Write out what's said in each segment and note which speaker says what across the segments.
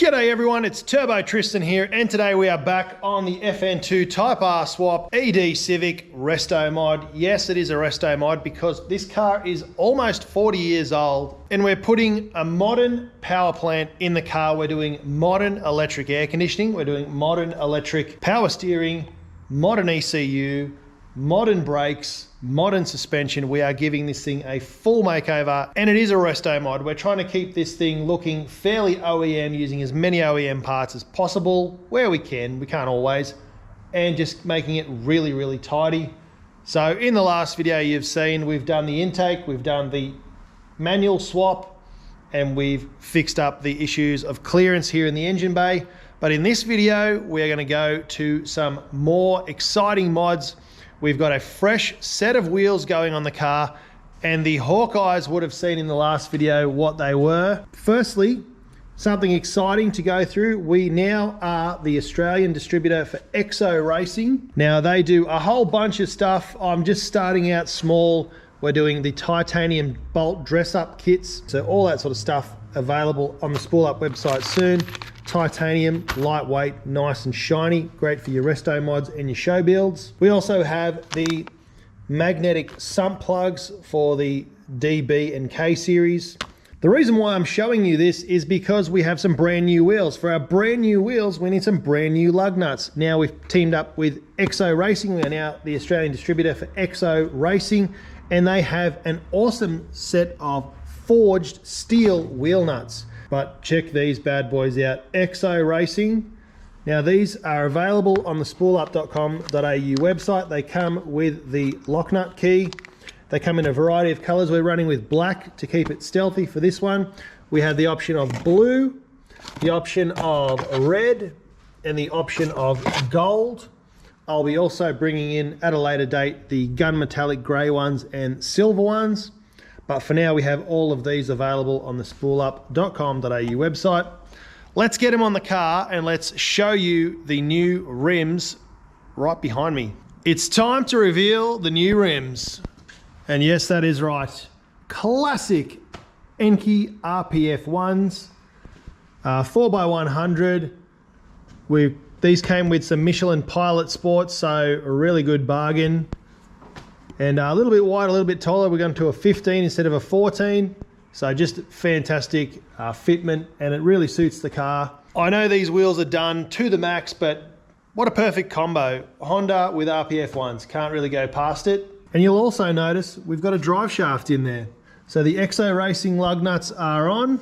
Speaker 1: G'day everyone, it's Turbo Tristan here, and today we are back on the FN2 Type R Swap ED Civic Resto Mod. Yes, it is a Resto Mod because this car is almost 40 years old and we're putting a modern power plant in the car. We're doing modern electric air conditioning, we're doing modern electric power steering, modern ECU, modern brakes, modern suspension. We are giving this thing a full makeover, and it is a Resto Mod. We're trying to keep this thing looking fairly OEM, using as many OEM parts as possible where we can. We can't always, and just making it really, really tidy. So in the last video you've seen, we've done the intake, we've done the manual swap, and we've fixed up the issues of clearance here in the engine bay. But in this video, we're going to go to some more exciting mods. We've got a fresh set of wheels going on the car, and the Hawkeyes would have seen in the last video what they were. Firstly, something exciting to go through. We now are the Australian distributor for Exo Racing. Now they do a whole bunch of stuff. I'm just starting out small. We're doing the titanium bolt dress up kits. So all that sort of stuff available on the Spool Up website soon. Titanium, lightweight, nice and shiny, great for your resto mods and your show builds. We also have the magnetic sump plugs for the DB and K series. The reason why I'm showing you this is because we have some brand new wheels. For our brand new wheels, we need some brand new lug nuts. Now we've teamed up with Exo Racing. We are now the Australian distributor for Exo Racing, and they have an awesome set of forged steel wheel nuts. But check these bad boys out, Exo Racing. Now these are available on the spoolup.com.au website. They come with the lock nut key. They come in a variety of colors. We're running with black to keep it stealthy for this one. We have the option of blue, the option of red, and the option of gold. I'll be also bringing in at a later date the gun metallic gray ones and silver ones. But for now, we have all of these available on the spoolup.com.au website. Let's get them on the car and let's show you the new rims right behind me. It's time to reveal the new rims. And yes, that is right. Classic Enkei RPF 1s, 4x100. These came with some Michelin Pilot Sports, so a really good bargain. And a little bit wider, a little bit taller. We're going to a 15 instead of a 14. So just fantastic fitment, and it really suits the car. I know these wheels are done to the max, but what a perfect combo. Honda with RPF 1s, can't really go past it. And you'll also notice we've got a drive shaft in there. So the Exo Racing lug nuts are on,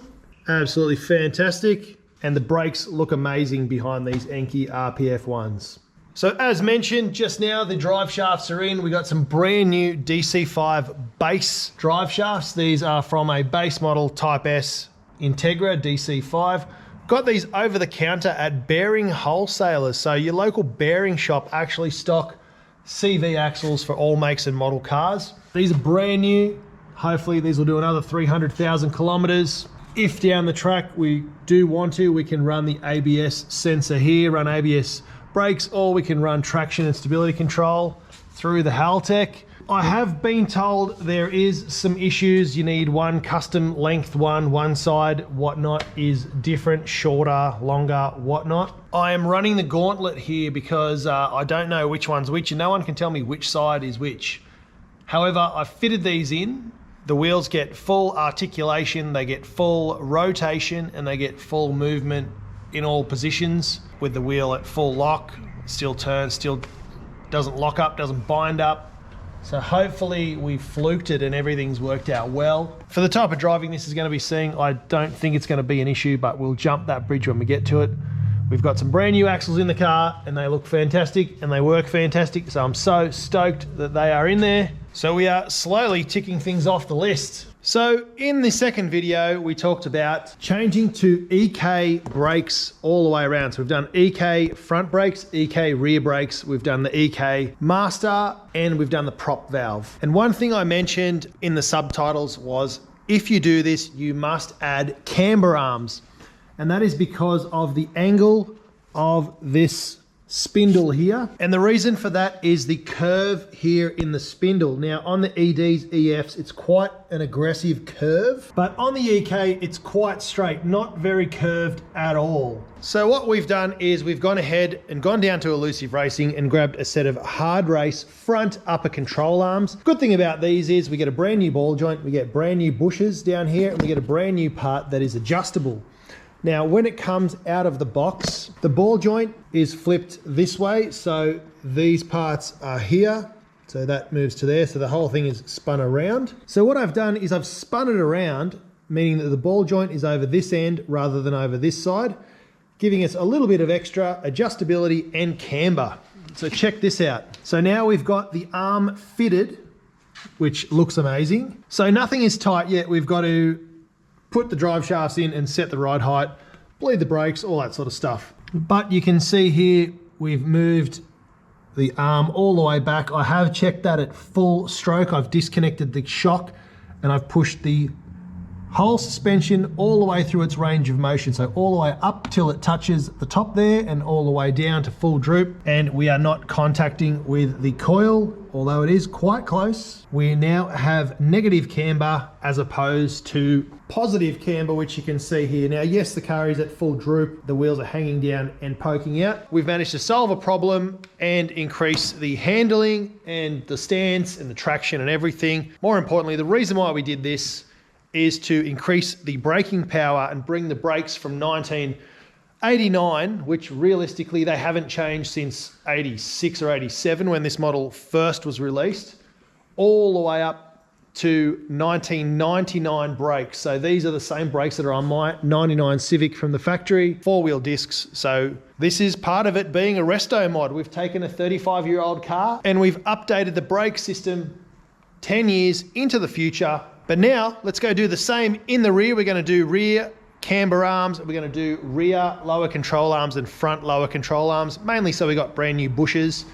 Speaker 1: absolutely fantastic. And the brakes look amazing behind these Enkei RPF 1s. So as mentioned just now, the drive shafts are in. We got some brand new DC5 base drive shafts. These are from a base model Type S Integra DC5. Got these over the counter at bearing wholesalers. So your local bearing shop actually stock CV axles for all makes and model cars. These are brand new. Hopefully these will do another 300,000 kilometers. If down the track we do want to, we can run the ABS sensor here, run ABS brakes, or we can run traction and stability control through the Haltech. I have been told there is some issues. You need one custom length one side, whatnot is different, shorter, longer, whatnot. I am running the gauntlet here because I don't know which one's which, and no one can tell me which side is which. However, I've fitted these in. The wheels get full articulation, they get full rotation, and they get full movement in all positions with the wheel at full lock. Still turns, still doesn't lock up, doesn't bind up. So hopefully we fluked it and everything's worked out well. For the type of driving this is going to be seeing, I don't think it's going to be an issue, but we'll jump that bridge when we get to it. We've got some brand new axles in the car and they look fantastic and they work fantastic. So I'm so stoked that they are in there. So we are slowly ticking things off the list. So in the second video, we talked about changing to EK brakes all the way around. So we've done EK front brakes, EK rear brakes, we've done the EK master, and we've done the prop valve. And one thing I mentioned in the subtitles was, if you do this, you must add camber arms. And that is because of the angle of this spindle here. And the reason for that is the curve here in the spindle. Now on the EDs, EFs, it's quite an aggressive curve, but on the EK, it's quite straight, not very curved at all. So what we've done is we've gone ahead and gone down to Elusive Racing and grabbed a set of Hard Race front upper control arms. Good thing about these is we get a brand new ball joint, we get brand new bushes down here, and we get a brand new part that is adjustable. Now, when it comes out of the box, the ball joint is flipped this way. So these parts are here. So that moves to there. So the whole thing is spun around. So what I've done is I've spun it around, meaning that the ball joint is over this end rather than over this side, giving us a little bit of extra adjustability and camber. So check this out. So now we've got the arm fitted, which looks amazing. So nothing is tight yet. We've got to put the drive shafts in and set the ride height, bleed the brakes, all that sort of stuff. But you can see here, we've moved the arm all the way back. I have checked that at full stroke. I've disconnected the shock and I've pushed the whole suspension all the way through its range of motion. So all the way up till it touches the top there and all the way down to full droop. And we are not contacting with the coil, although it is quite close. We now have negative camber as opposed to positive camber, which you can see here. Now, yes, the car is at full droop. The wheels are hanging down and poking out. We've managed to solve a problem and increase the handling and the stance and the traction and everything. More importantly, the reason why we did this is to increase the braking power and bring the brakes from 1989, which realistically they haven't changed since 86 or 87 when this model first was released, all the way up to 1999 brakes. So these are the same brakes that are on my 99 Civic from the factory, 4-wheel discs. So this is part of it being a resto mod. We've taken a 35-year-old car and we've updated the brake system 10 years into the future. But now let's go do the same in the rear. We're going to do rear camber arms. We're going to do rear lower control arms and front lower control arms, mainly so we got brand new bushes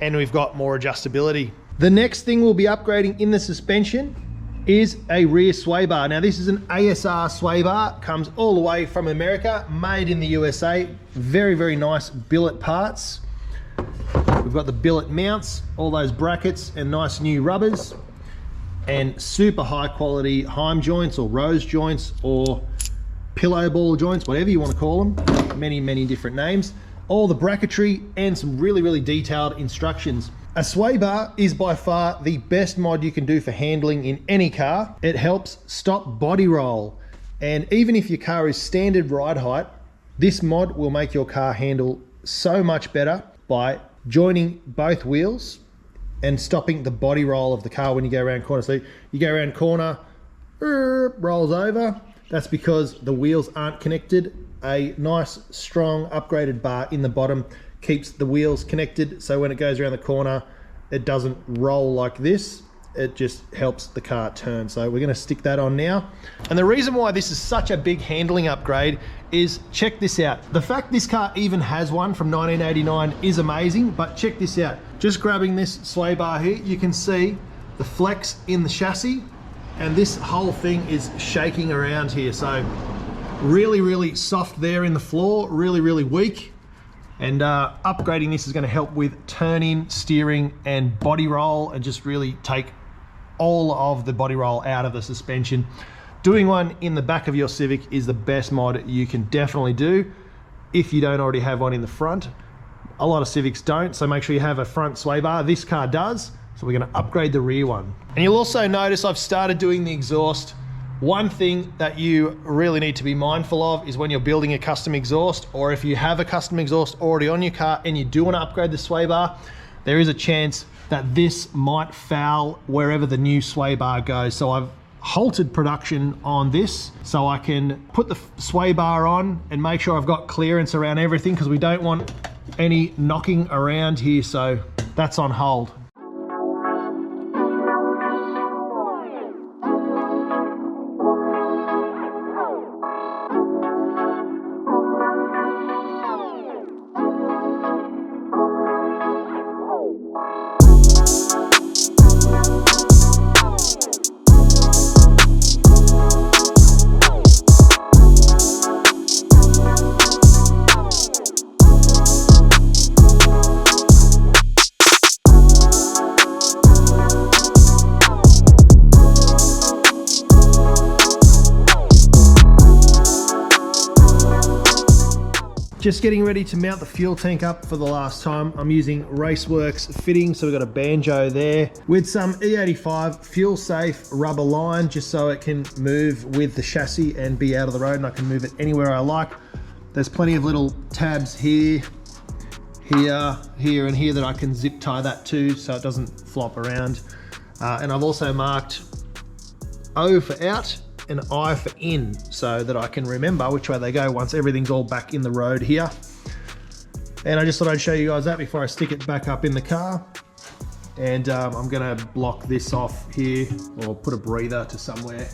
Speaker 1: and we've got more adjustability. The next thing we'll be upgrading in the suspension is a rear sway bar. Now this is an ASR sway bar, comes all the way from America, made in the USA. Very, very nice billet parts. We've got the billet mounts, all those brackets and nice new rubbers, and super high quality Heim joints or rose joints or pillow ball joints, whatever you want to call them. Many, many different names. All the bracketry and some really, really detailed instructions. A sway bar is by far the best mod you can do for handling in any car. It helps stop body roll. And even if your car is standard ride height, this mod will make your car handle so much better by joining both wheels and stopping the body roll of the car when you go around corner. So you go around corner, rolls over. That's because the wheels aren't connected. A nice, strong, upgraded bar in the bottom keeps the wheels connected. So when it goes around the corner, it doesn't roll like this. It just helps the car turn. So we're gonna stick that on now. And the reason why this is such a big handling upgrade is, check this out. The fact this car even has one from 1989 is amazing, but check this out. Just grabbing this sway bar here, you can see the flex in the chassis, and this whole thing is shaking around here. So really, really soft there in the floor, really, really weak. And upgrading this is gonna help with turning, steering, and body roll, and just really take all of the body roll out of the suspension. Doing one in the back of your Civic is the best mod you can definitely do if you don't already have one in the front. A lot of Civics don't, so make sure you have a front sway bar. This car does, so we're gonna upgrade the rear one. And you'll also notice I've started doing the exhaust. One thing that you really need to be mindful of is when you're building a custom exhaust, or if you have a custom exhaust already on your car and you do want to upgrade the sway bar, there is a chance that this might foul wherever the new sway bar goes. So I've halted production on this so I can put the sway bar on and make sure I've got clearance around everything, because we don't want any knocking around here. So that's on hold. Just getting ready to mount the fuel tank up for the last time. I'm using Raceworks fitting, so we've got a banjo there with some E85 fuel safe rubber line, just so it can move with the chassis and be out of the road, and I can move it anywhere I like. There's plenty of little tabs here, here and here that I can zip tie that to so it doesn't flop around. And I've also marked O for out and I for in, so that I can remember which way they go once everything's all back in the road here. And I just thought I'd show you guys that before I stick it back up in the car. And I'm gonna block this off here, or put a breather to somewhere.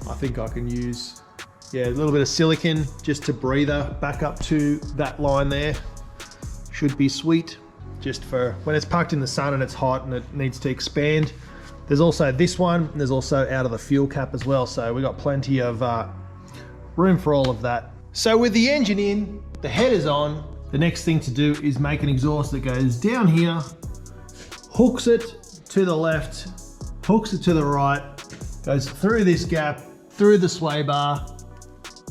Speaker 1: I think I can use, yeah, a little bit of silicone just to breather back up to that line there. Should be sweet, just for when it's parked in the sun and it's hot and it needs to expand. There's also this one, and there's also out of the fuel cap as well. So we've got plenty of room for all of that. So with the engine in, the headers on, the next thing to do is make an exhaust that goes down here, hooks it to the left, hooks it to the right, goes through this gap, through the sway bar,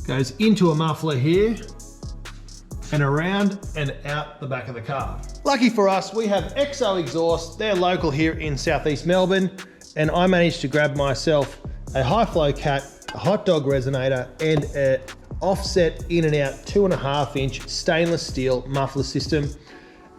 Speaker 1: goes into a muffler here, and around and out the back of the car. Lucky for us, we have XO Exhaust. They're local here in Southeast Melbourne, and I managed to grab myself a high flow cat, a hot dog resonator, and an offset in and out 2.5 inch stainless steel muffler system.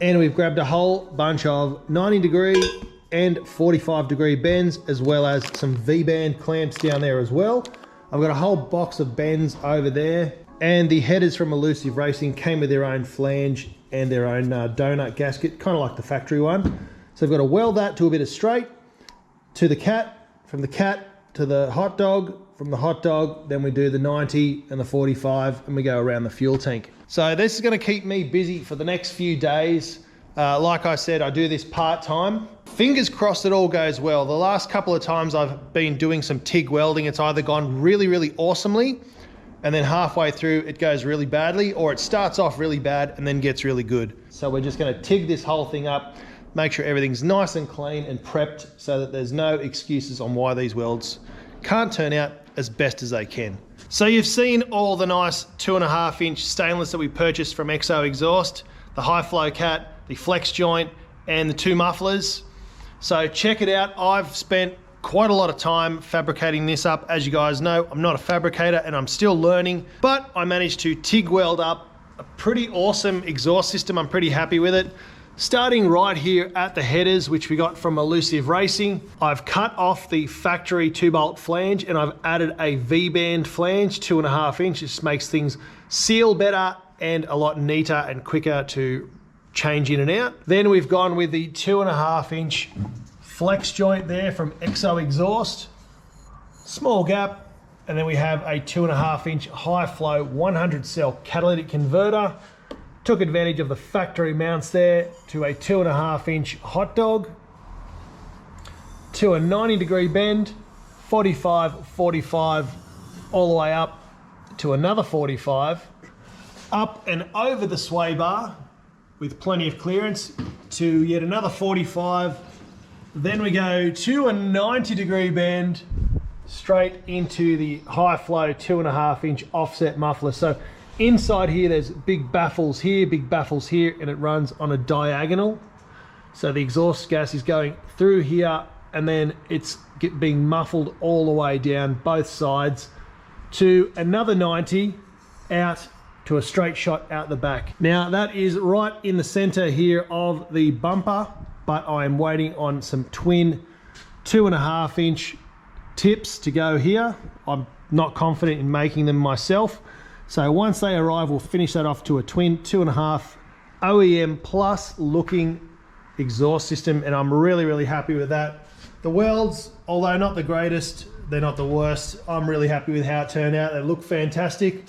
Speaker 1: And we've grabbed a whole bunch of 90 degree and 45 degree bends, as well as some V-band clamps down there as well. I've got a whole box of bends over there. And the headers from Elusive Racing came with their own flange and their own donut gasket, kind of like the factory one. So I've got to weld that to a bit of straight, to the cat, from the cat to the hot dog, from the hot dog, then we do the 90 and the 45, and we go around the fuel tank. So this is going to keep me busy for the next few days. Like I said, I do this part-time. Fingers crossed it all goes well. The last couple of times I've been doing some TIG welding, it's either gone really, really awesomely, and then halfway through it goes really badly, or it starts off really bad and then gets really good. So we're just gonna TIG this whole thing up, make sure everything's nice and clean and prepped so that there's no excuses on why these welds can't turn out as best as they can. So you've seen all the nice 2.5 inch stainless that we purchased from XO Exhaust, the high flow cat, the flex joint, and the 2 mufflers. So check it out. I've spent quite a lot of time fabricating this up. As you guys know, I'm not a fabricator and I'm still learning, but I managed to TIG weld up a pretty awesome exhaust system. I'm pretty happy with it. Starting right here at the headers, which we got from Elusive Racing, I've cut off the factory 2-bolt flange and I've added a V-band flange, 2.5 inches. Just makes things seal better and a lot neater and quicker to change in and out. Then we've gone with the 2.5 inch flex joint there from XO Exhaust, small gap, and then we have a 2.5 inch high flow 100 cell catalytic converter. Took advantage of the factory mounts there to a 2.5 inch hot dog, to a 90 degree bend, 45, 45, all the way up to another 45, up and over the sway bar with plenty of clearance to yet another 45. Then we go to a 90 degree bend straight into the high flow 2.5 inch offset muffler. So inside here there's big baffles here, and it runs on a diagonal. So the exhaust gas is going through here and then it's being muffled all the way down both sides to another 90 out to a straight shot out the back. Now that is right in the center here of the bumper, but I am waiting on some twin 2.5 inch tips to go here. I'm not confident in making them myself. So once they arrive, we'll finish that off to a twin 2.5 OEM plus looking exhaust system, and I'm really, really happy with that. The welds, although not the greatest, they're not the worst. I'm really happy with how it turned out. They look fantastic.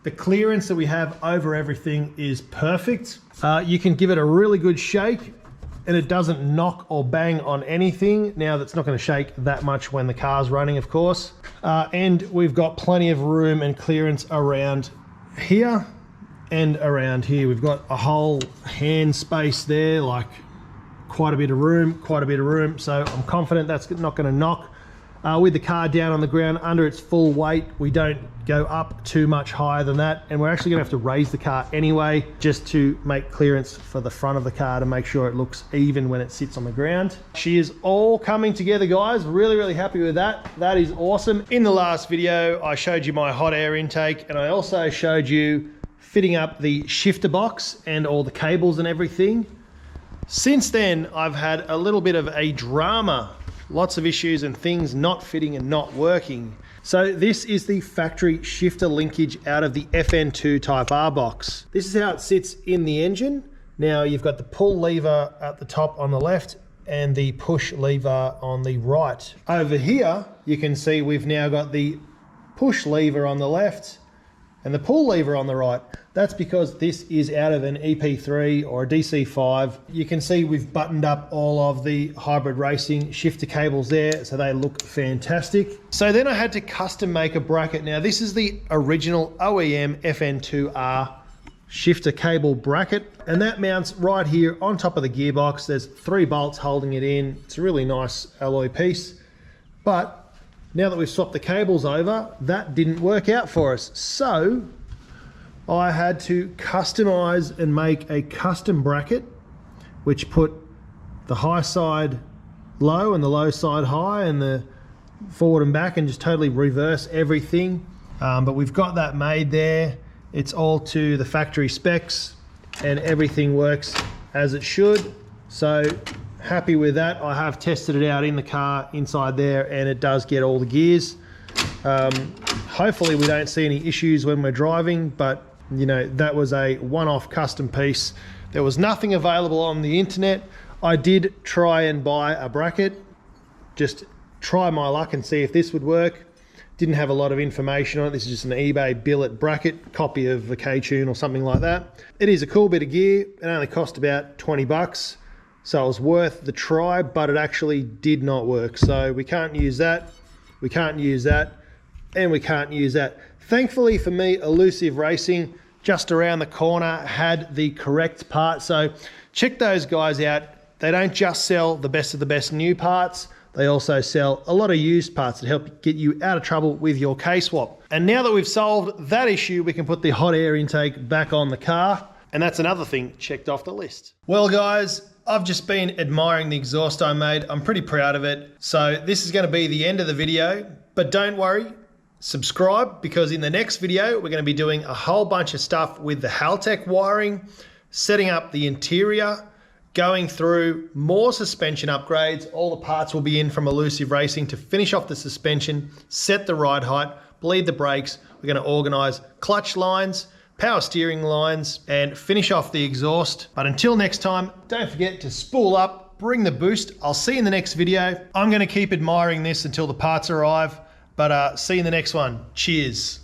Speaker 1: The clearance that we have over everything is perfect. You can give it a really good shake and it doesn't knock or bang on anything. Now that's not going to shake that much when the car's running, of course. And we've got plenty of room and clearance around here and around here. We've got a whole hand space there, like quite a bit of room. So I'm confident that's not going to knock. with the car down on the ground under its full weight. We don't go up too much higher than that, and we're actually gonna have to raise the car anyway, just to make clearance for the front of the car to make sure it looks even when it sits on the ground. She is all coming together, guys. Really, really happy with that. That is awesome. In the last video, I showed you my hot air intake, and I also showed you fitting up the shifter box and all the cables and everything. Since then, I've had a little bit of a drama. Lots of issues and things not fitting and not working. So this is the factory shifter linkage out of the FN2 Type R box. This is how it sits in the engine. Now you've got the pull lever at the top on the left and the push lever on the right. Over here, you can see we've now got the push lever on the left and the pull lever on the right. That's because this is out of an EP3 or a DC5. You can see we've buttoned up all of the Hybrid Racing shifter cables there, so they look fantastic. So then I had to custom make a bracket. Now this is the original OEM FN2R shifter cable bracket, and that mounts right here on top of the gearbox. There's 3 bolts holding it in. It's a really nice alloy piece, but now that we've swapped the cables over, that didn't work out for us. So I had to customize and make a custom bracket, which put the high side low and the low side high and the forward and back, and just totally reverse everything. But we've got that made there. It's all to the factory specs and everything works as it should. So happy with that. I have tested it out in the car inside there, and it does get all the gears. Hopefully we don't see any issues when we're driving, but you know, that was a one-off custom piece. There was nothing available on the internet. I did try and buy a bracket, just try my luck and see if this would work. Didn't have a lot of information on it. This is just an eBay billet bracket, copy of the K-Tune or something like that. It is a cool bit of gear. It only cost about 20 bucks. So it was worth the try, but it actually did not work. So we can't use that, we can't use that, and we can't use that. Thankfully for me, Elusive Racing, just around the corner, had the correct part. So check those guys out. They don't just sell the best of the best new parts. They also sell a lot of used parts that help get you out of trouble with your K-swap. And now that we've solved that issue, we can put the hot air intake back on the car. And that's another thing checked off the list. Well, guys, I've just been admiring the exhaust I made. I'm pretty proud of it. So this is going to be the end of the video, but don't worry. Subscribe, because in the next video we're going to be doing a whole bunch of stuff with the Haltech wiring, setting up the interior, going through more suspension upgrades. All the parts will be in from Elusive Racing to finish off the suspension, set the ride height, bleed the brakes. We're going to organize clutch lines, power steering lines, and finish off the exhaust. But until next time, don't forget to spool up, bring the boost. I'll see you in the next video. I'm going to keep admiring this until the parts arrive. But see you in the next one. Cheers.